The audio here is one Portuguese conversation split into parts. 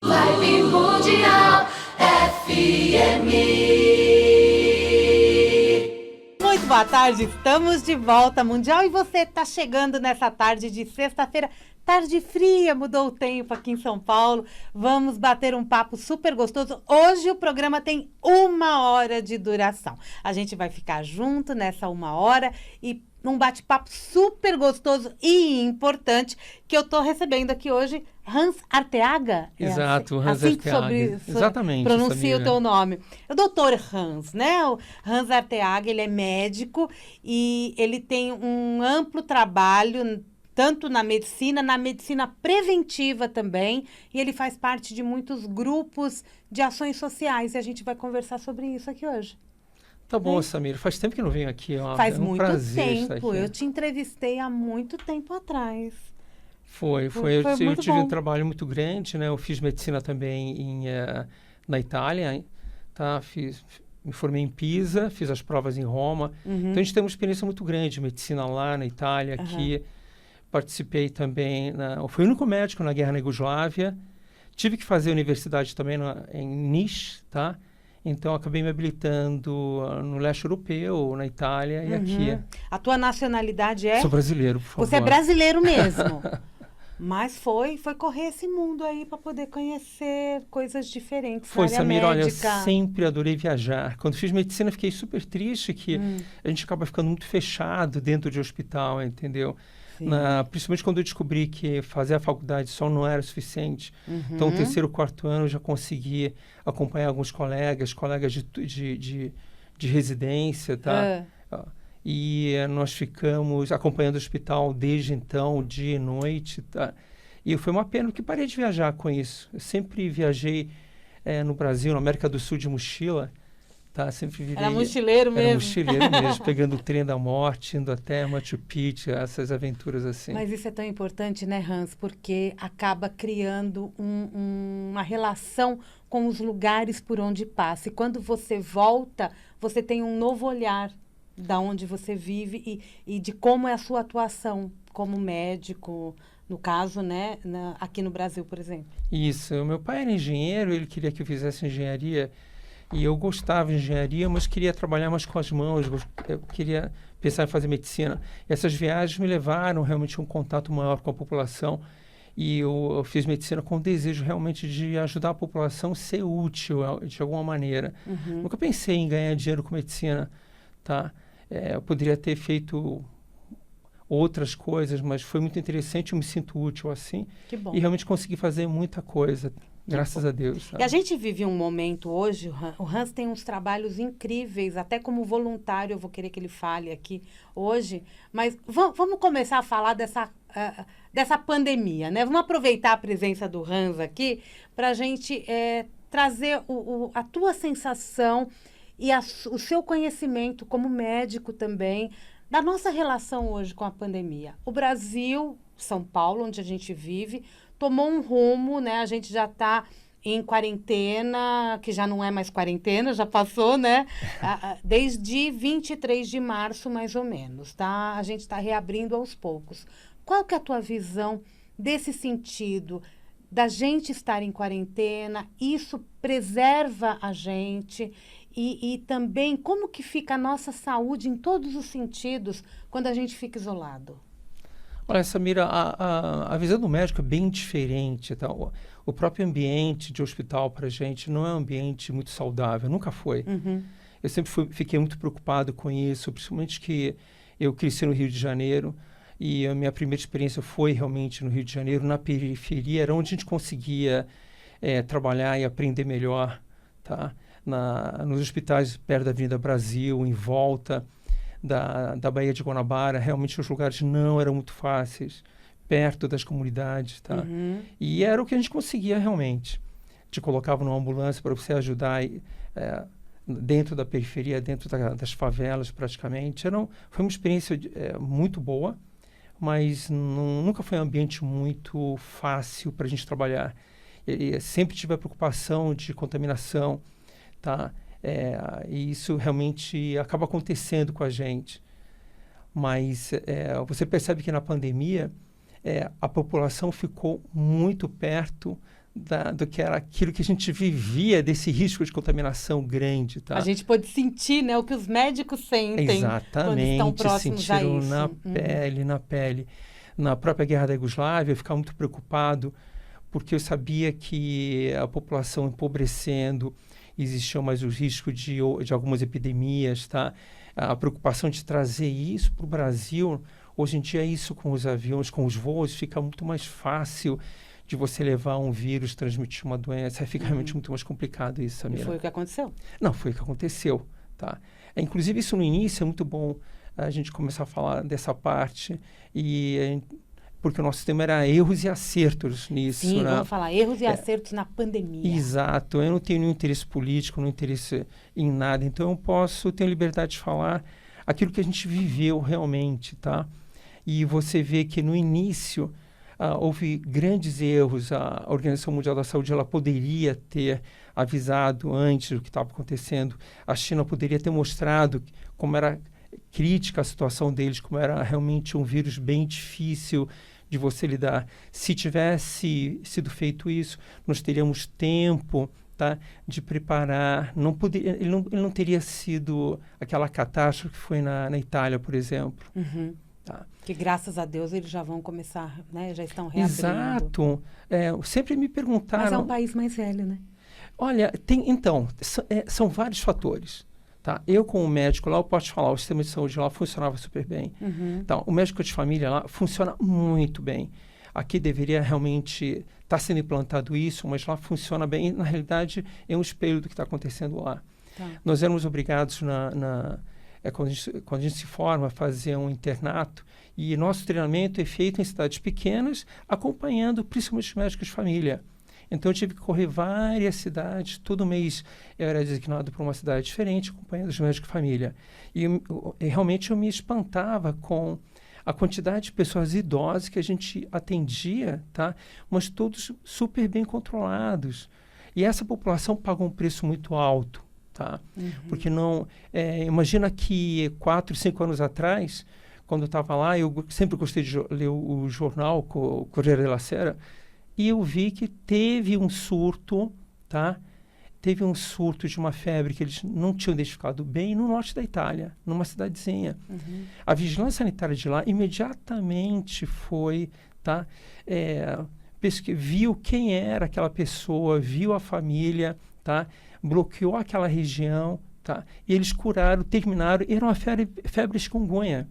Vibe Mundial FM. Muito boa tarde, estamos de volta Mundial e você está chegando nessa tarde de sexta-feira, tarde fria, mudou o tempo aqui em São Paulo, vamos bater um papo super gostoso. Hoje o programa tem 1 hora de duração, a gente vai ficar junto nessa 1 hora e um bate-papo super gostoso e importante que eu estou recebendo aqui hoje, Hans Arteaga. Exato, Hans assim Arteaga. Exatamente. Pronuncia o teu nome. O doutor Hans, né? O Hans Arteaga, ele é médico e ele tem um amplo trabalho, tanto na medicina preventiva também, e ele faz parte de muitos grupos de ações sociais, e a gente vai conversar sobre isso aqui hoje. Tá bom, Samira. Faz tempo que não venho aqui. Ó. Faz é um muito prazer estar tempo. aqui. Eu te entrevistei há muito tempo atrás. Foi. Eu tive um trabalho muito grande, né? Eu fiz medicina também na Itália, tá? Me formei em Pisa, fiz as provas em Roma. Então, a gente tem uma experiência muito grande de medicina lá na Itália, aqui. Participei também, fui o único médico na guerra na Iugoslávia. Tive que fazer universidade também em Nice, tá? Então, acabei me habilitando no leste europeu, na Itália e aqui. A tua nacionalidade é? Sou brasileiro, por favor. Você é brasileiro mesmo. Mas foi correr esse mundo aí para poder conhecer coisas diferentes na área Samira, olha, eu médica. sempre adorei viajar. Quando fiz medicina, fiquei super triste que a gente acaba ficando muito fechado dentro de hospital, entendeu? Principalmente quando eu descobri que fazer a faculdade só não era suficiente. Então, no terceiro, quarto ano, eu já consegui acompanhar alguns colegas de residência, tá? E nós ficamos acompanhando o hospital desde então, dia e noite, tá? E foi uma pena que parei de viajar com isso. Eu sempre viajei no Brasil, na América do Sul, de mochila. Tá, sempre virei, era mochileiro mesmo. Era mochileiro mesmo, pegando o trem da morte, indo até Machu Picchu, essas aventuras assim. Mas isso é tão importante, né, Hans? Porque acaba criando uma relação com os lugares por onde passa. E quando você volta, você tem um novo olhar da onde você vive e de como é a sua atuação como médico, no caso, né, aqui no Brasil, por exemplo. Isso. O meu pai era engenheiro, ele queria que eu fizesse engenharia. E eu gostava de engenharia, mas queria trabalhar mais com as mãos, eu queria pensar em fazer medicina. E essas viagens me levaram realmente a um contato maior com a população. E eu fiz medicina com o desejo realmente de ajudar a população a ser útil de alguma maneira. Nunca pensei em ganhar dinheiro com medicina, tá? Eu poderia ter feito outras coisas, mas foi muito interessante, eu me sinto útil assim. Que bom. E realmente consegui fazer muita coisa. Graças a Deus. Sabe? E a gente vive um momento hoje, o Hans tem uns trabalhos incríveis, até como voluntário, eu vou querer que ele fale aqui hoje, mas vamos começar a falar dessa pandemia, né? Vamos aproveitar a presença do Hans aqui para a gente trazer a tua sensação e o seu conhecimento como médico também, da nossa relação hoje com a pandemia. O Brasil, São Paulo, onde a gente vive, tomou um rumo, né? A gente já está em quarentena, que já não é mais quarentena, já passou, né? Desde 23 de março, mais ou menos, tá? A gente está reabrindo aos poucos. Qual que é a tua visão desse sentido, da gente estar em quarentena? Isso preserva a gente e também como que fica a nossa saúde em todos os sentidos quando a gente fica isolado? Olha, Samira, a visão do médico é bem diferente. Tá? O próprio ambiente de hospital para a gente não é um ambiente muito saudável, nunca foi. Eu sempre fiquei muito preocupado com isso, principalmente que eu cresci no Rio de Janeiro e a minha primeira experiência foi realmente no Rio de Janeiro, na periferia, era onde a gente conseguia trabalhar e aprender melhor, tá? Nos hospitais perto da Avenida Brasil, em volta da Baía de Guanabara, realmente os lugares não eram muito fáceis, perto das comunidades, tá? E era o que a gente conseguia realmente. Te colocava numa ambulância para você ajudar dentro da periferia, dentro das favelas praticamente. Foi uma experiência muito boa, mas nunca foi um ambiente muito fácil para a gente trabalhar. E sempre tive a preocupação de contaminação, tá? E isso realmente acaba acontecendo com a gente. Mas você percebe que na pandemia a população ficou muito perto do que era aquilo que a gente vivia, desse risco de contaminação grande, tá? A gente pode sentir, né, o que os médicos sentem quando estão próximos a sentiram isso. na pele. Na própria guerra da Iugoslávia, eu ficava muito preocupado, porque eu sabia que a população empobrecendo, existia mais o risco de algumas epidemias, tá? A preocupação de trazer isso para o Brasil, hoje em dia isso com os aviões, com os voos, fica muito mais fácil de você levar um vírus, transmitir uma doença, fica realmente muito mais complicado isso, Samira. E foi o que aconteceu? Não, foi o que aconteceu, tá? Inclusive, isso no início é muito bom a gente começar a falar dessa parte, porque o nosso tema era erros e acertos nisso. Sim, né? vamos falar erros e acertos na pandemia. Exato, eu não tenho nenhum interesse político, nenhum interesse em nada, então eu posso ter liberdade de falar aquilo que a gente viveu realmente, tá? E você vê que no início houve grandes erros, a Organização Mundial da Saúde ela poderia ter avisado antes do que estava acontecendo, a China poderia ter mostrado como era crítica a situação deles, como era realmente um vírus bem difícil de você lidar. Se tivesse sido feito isso, nós teríamos tempo, tá, de preparar. Ele não teria sido aquela catástrofe que foi na Itália, por exemplo. Uhum. Tá. Que graças a Deus eles já vão começar, né? Já estão reabrindo. Exato. Sempre me perguntaram... Mas é um país mais velho, né? Olha, são vários fatores. Tá? Eu, como médico lá, eu posso te falar, o sistema de saúde lá funcionava super bem. Uhum. Então, o médico de família lá funciona muito bem. Aqui deveria realmente estar sendo implantado isso, mas lá funciona bem. E, na realidade, é um espelho do que está acontecendo lá. Tá. Nós éramos obrigados, quando a gente se forma, a fazer um internato, e nosso treinamento é feito em cidades pequenas, acompanhando principalmente os médicos de família. Então, eu tive que correr várias cidades. Todo mês eu era designado para uma cidade diferente, acompanhando os médicos de família. E realmente eu me espantava com a quantidade de pessoas idosas que a gente atendia, tá? Mas todos super bem controlados. E essa população pagou um preço muito alto, tá? Uhum. Porque não... imagina que 4, 5 anos atrás, quando eu estava lá, eu sempre gostei de ler o jornal, o Corriere della Sera, e eu vi que teve um surto, tá? Teve um surto de uma febre que eles não tinham identificado bem no norte da Itália, numa cidadezinha. Uhum. A vigilância sanitária de lá imediatamente foi, tá? Viu quem era aquela pessoa, viu a família, tá? Bloqueou aquela região, tá? E eles curaram, terminaram, era uma febre chikungunya.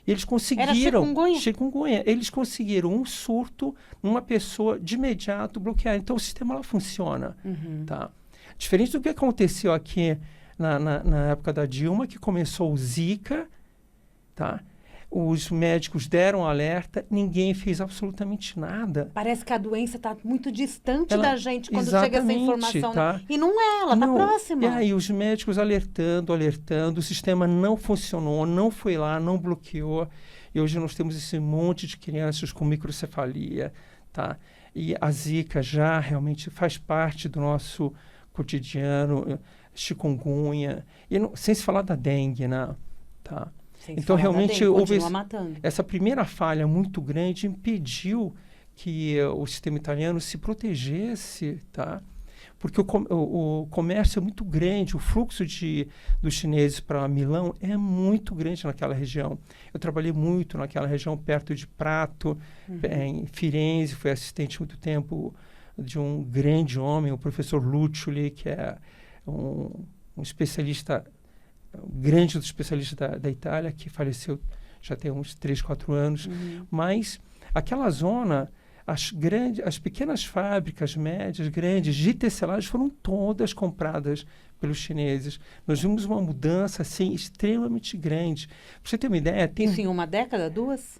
Eles conseguiram... Era chikungunya. Eles conseguiram um surto numa pessoa de imediato bloquear. Então, o sistema lá funciona. Uhum. Tá? Diferente do que aconteceu aqui na época da Dilma, que começou o Zika, tá? Os médicos deram alerta, ninguém fez absolutamente nada. Parece que a doença está muito distante da gente quando chega essa informação. Tá? Né? E não é, ela está próxima. E aí os médicos alertando, o sistema não funcionou, não foi lá, não bloqueou. E hoje nós temos esse monte de crianças com microcefalia, tá? E a Zika já realmente faz parte do nosso cotidiano, chikungunya, sem se falar da dengue, né? Tá? Então, realmente, houve essa primeira falha muito grande, impediu que o sistema italiano se protegesse, tá? Porque o comércio é muito grande, o fluxo dos chineses para Milão é muito grande naquela região. Eu trabalhei muito naquela região, perto de Prato, em Firenze, fui assistente muito tempo de um grande homem, o professor Luccioli, que é um especialista... grande dos especialistas da Itália, que faleceu já tem uns 3, 4 anos. Mas aquela zona, as pequenas fábricas, médias, grandes, de tecelagens foram todas compradas pelos chineses. Nós vimos uma mudança assim, extremamente grande. Para você ter uma ideia... Isso em uma década, 2?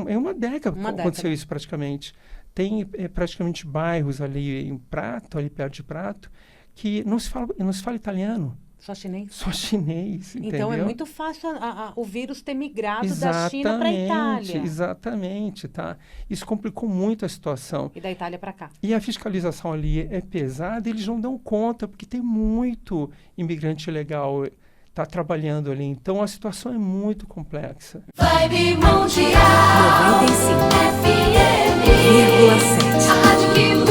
É uma década que aconteceu isso praticamente. Tem praticamente bairros ali em Prato, ali perto de Prato, que não se fala italiano. Só chinês? Só chinês, entendeu? Então, é muito fácil o vírus ter migrado da China para a Itália. Exatamente, tá? Isso complicou muito a situação. E da Itália para cá. E a fiscalização ali é pesada, eles não dão conta, porque tem muito imigrante ilegal tá trabalhando ali. Então, a situação é muito complexa. Vibe Mundial 95,7. FM. A rádio que